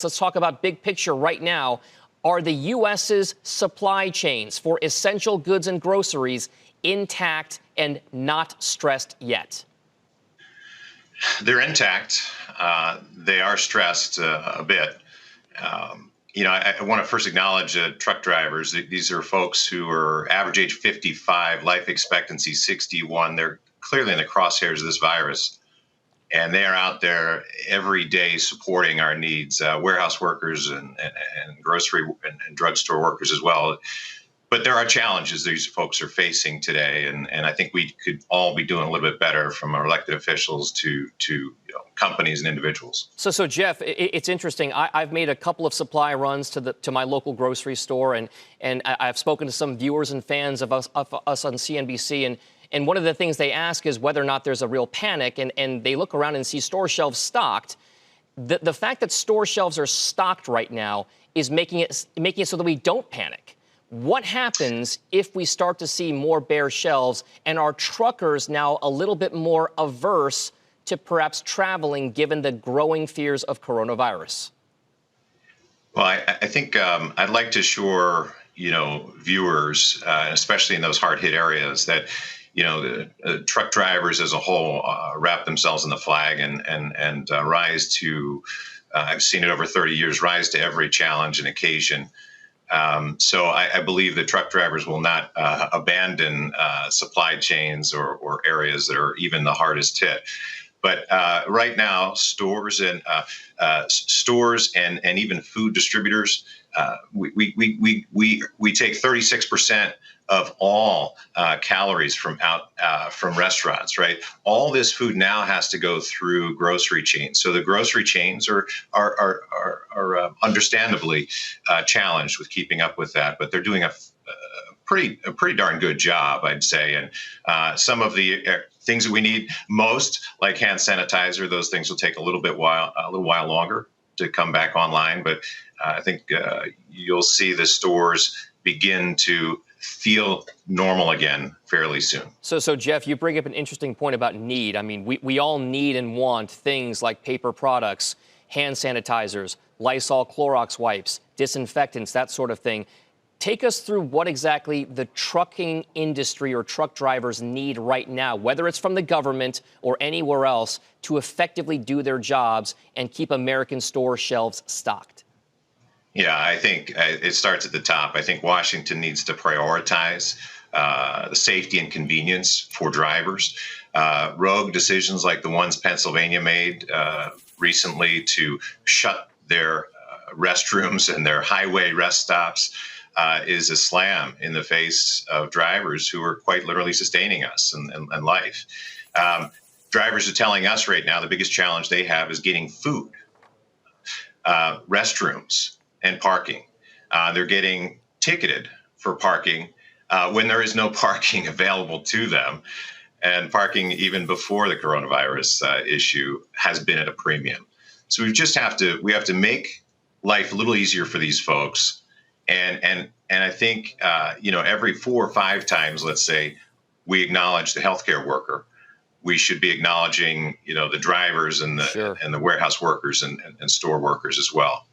Let's talk about big picture right now. Are the U.S.'s supply chains for essential goods and groceries intact and not stressed yet? They're intact. They are stressed a bit. I want to first acknowledge truck drivers. These are folks who are average age 55, life expectancy 61. They're clearly in the crosshairs of this virus. And they are out there every day supporting our needs, warehouse workers and grocery and drugstore workers as well. But there are challenges these folks are facing today, and I think we could all be doing a little bit better, from our elected officials to companies and individuals. So Jeff, it's interesting. I've made a couple of supply runs to my local grocery store, and I've spoken to some viewers and fans of us on CNBC, and one of the things they ask is whether or not there's a real panic, and they look around and see store shelves stocked. The fact that store shelves are stocked right now is making it so that we don't panic. What happens if we start to see more bare shelves and are truckers now a little bit more averse to perhaps traveling given the growing fears of coronavirus? Well, I think I'd like to assure viewers, especially in those hard hit areas, that the truck drivers as a whole wrap themselves in the flag and rise to, I've seen it over 30 years, rise to every challenge and occasion. So I believe that truck drivers will not abandon supply chains or areas that are even the hardest hit. But right now, stores and even food distributors, we take 36% of all calories from restaurants, right? All this food now has to go through grocery chains. So the grocery chains are understandably challenged with keeping up with that, but they're doing a pretty darn good job, I'd say. And some of the things that we need most, like hand sanitizer, those things will take a little while longer to come back online. But I think you'll see the stores begin to feel normal again fairly soon. So Jeff, you bring up an interesting point about need. I mean, we all need and want things like paper products, hand sanitizers, Lysol, Clorox wipes, disinfectants, that sort of thing. Take us through what exactly the trucking industry or truck drivers need right now, whether it's from the government or anywhere else, to effectively do their jobs and keep American store shelves stocked. Yeah, I think it starts at the top. I think Washington needs to prioritize the safety and convenience for drivers. Rogue decisions like the ones Pennsylvania made recently to shut their restrooms and their highway rest stops is a slam in the face of drivers who are quite literally sustaining us and life. Drivers are telling us right now the biggest challenge they have is getting food, restrooms, and parking. They're getting ticketed for parking when there is no parking available to them. And parking, even before the coronavirus issue, has been at a premium. So we have to make life a little easier for these folks. And I think every 4 or 5 times, let's say, we acknowledge the healthcare worker, we should be acknowledging the drivers and the warehouse workers and store workers as well.